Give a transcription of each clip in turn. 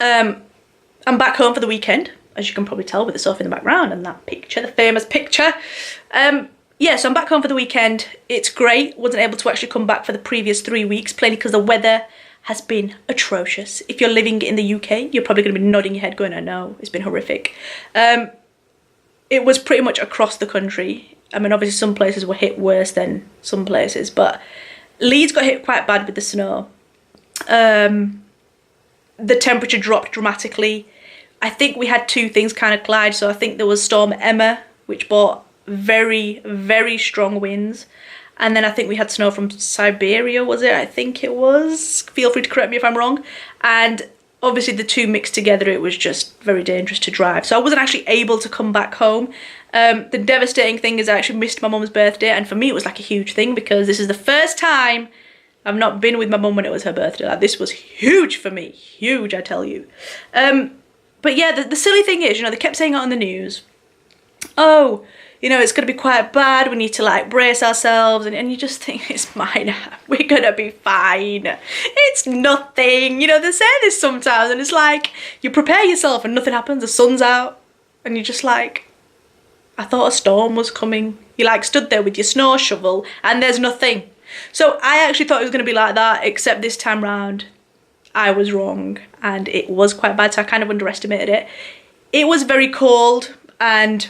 I'm back home for the weekend, as you can probably tell with the sofa in the background and that picture, the famous picture. Yeah, so I'm back home for the weekend. It's great. Wasn't able to actually come back for the previous 3 weeks, plainly because the weather has been atrocious. If you're living in the UK, you're probably going to be nodding your head going, I know, it's been horrific. It was pretty much across the country. I mean, obviously some places were hit worse than some places, but Leeds got hit quite bad with the snow. The temperature dropped dramatically. I think we had two things kind of collide. So I think there was Storm Emma, which brought very, very strong winds. And then I think we had snow from Siberia, was it? I think it was. Feel free to correct me if I'm wrong. And obviously the two mixed together, it was just very dangerous to drive. So I wasn't actually able to come back home. The devastating thing is I actually missed my mum's birthday. And for me, it was like a huge thing because this is the first time I've not been with my mum when it was her birthday. Like, this was huge for me. Huge, I tell you. But yeah, the silly thing is, you know, they kept saying it on the news. Oh, you know, it's going to be quite bad. We need to, like, brace ourselves. And you just think, it's minor. We're going to be fine. It's nothing. You know, they say this sometimes. And it's like, you prepare yourself and nothing happens. The sun's out. And you're just like, I thought a storm was coming. You, like, stood there with your snow shovel. And there's nothing. So I actually thought it was going to be like that. Except this time round, I was wrong. And it was quite bad. So I kind of underestimated it. It was very cold. And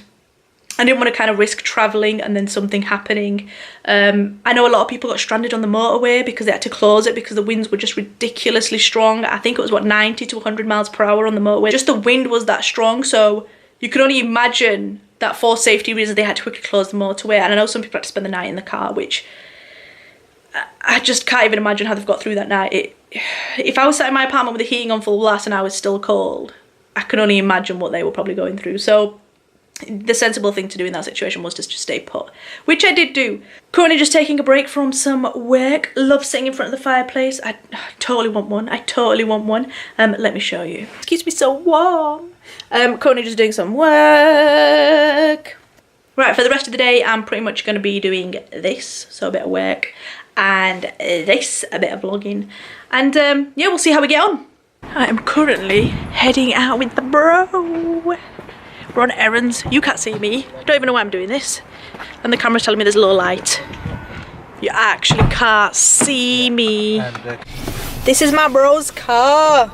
I didn't want to kind of risk travelling and then something happening. I know a lot of people got stranded on the motorway because they had to close it because the winds were just ridiculously strong. I think it was, what, 90 to 100 miles per hour on the motorway. Just the wind was that strong. So you can only imagine that for safety reasons they had to quickly close the motorway. And I know some people had to spend the night in the car, which I just can't even imagine how they've got through that night. If I was sat in my apartment with the heating on full blast and I was still cold, I can only imagine what they were probably going through. So the sensible thing to do in that situation was just to stay put, which I did do. Currently just taking a break from some work. Love sitting in front of the fireplace. I totally want one. I totally want one. Let me show you. It keeps me so warm. Currently just doing some work. Right, for the rest of the day, I'm pretty much going to be doing this. So a bit of work and this, a bit of vlogging. And yeah, we'll see how we get on. I am currently heading out with the bro. We're on errands. You can't see me. I don't even know why I'm doing this. And the camera's telling me there's low light. You actually can't see me. This is my bro's car.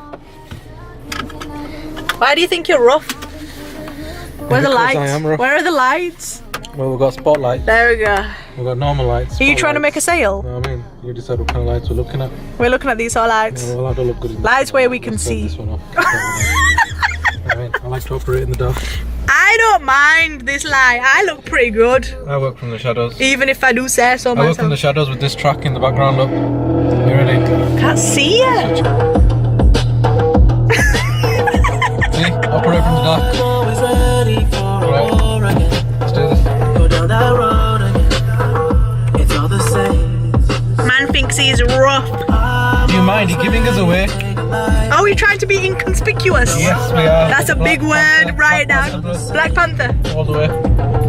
Why do you think you're rough? Where are the lights? I am rough. Where are the lights? Well, we've got spotlights. There we go. We've got normal lights. Are you trying to make a sale? No, I mean, you decide what kind of lights we're looking at. We're looking at these all lights. Yeah, well, I don't look good in lights where we can see. This one off. I mean, I like to operate in the dark. I don't mind this light. I look pretty good. I work from the shadows. Even if I do say so myself. I work from the shadows with this track in the background. Look. You ready? Can't see you. See? Operate from the dark. Right. Let's do this. Go down that road again. It's all the same. Man thinks he's rough. Do you mind? You're giving us away. Are we trying to be inconspicuous? Yes, we are. That's a big word right now. Black Panther. All the way.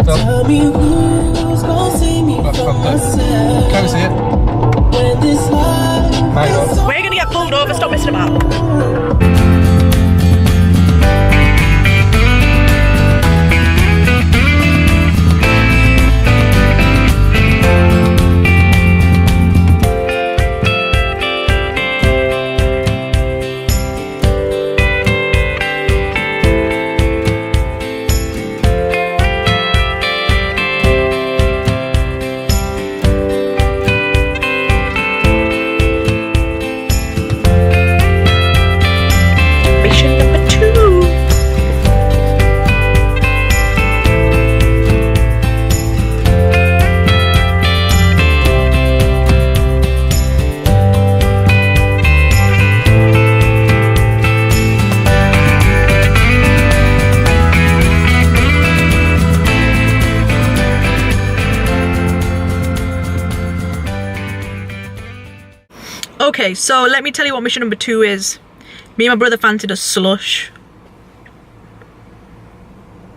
Tell me who's gonna see me Black Panther. Can you see it? My God. We're gonna get pulled over. Stop messing about. Okay, so let me tell you what mission number 2 is. Me and my brother fancied a slush.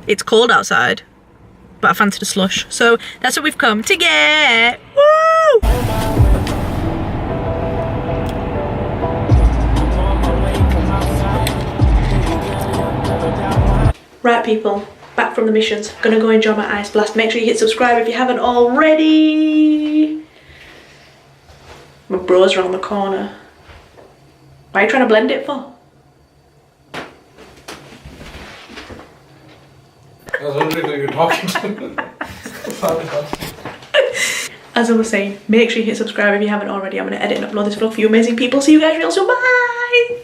It's cold outside, but I fancied a slush. So that's what we've come to get. Woo! Right people, back from the missions. Gonna go enjoy my ice blast. Make sure you hit subscribe if you haven't already. My bro's around the corner. Why are you trying to blend it for? I was wondering who you're talking to. As I was saying, make sure you hit subscribe if you haven't already. I'm going to edit and upload this vlog for you amazing people. See you guys real soon. Bye!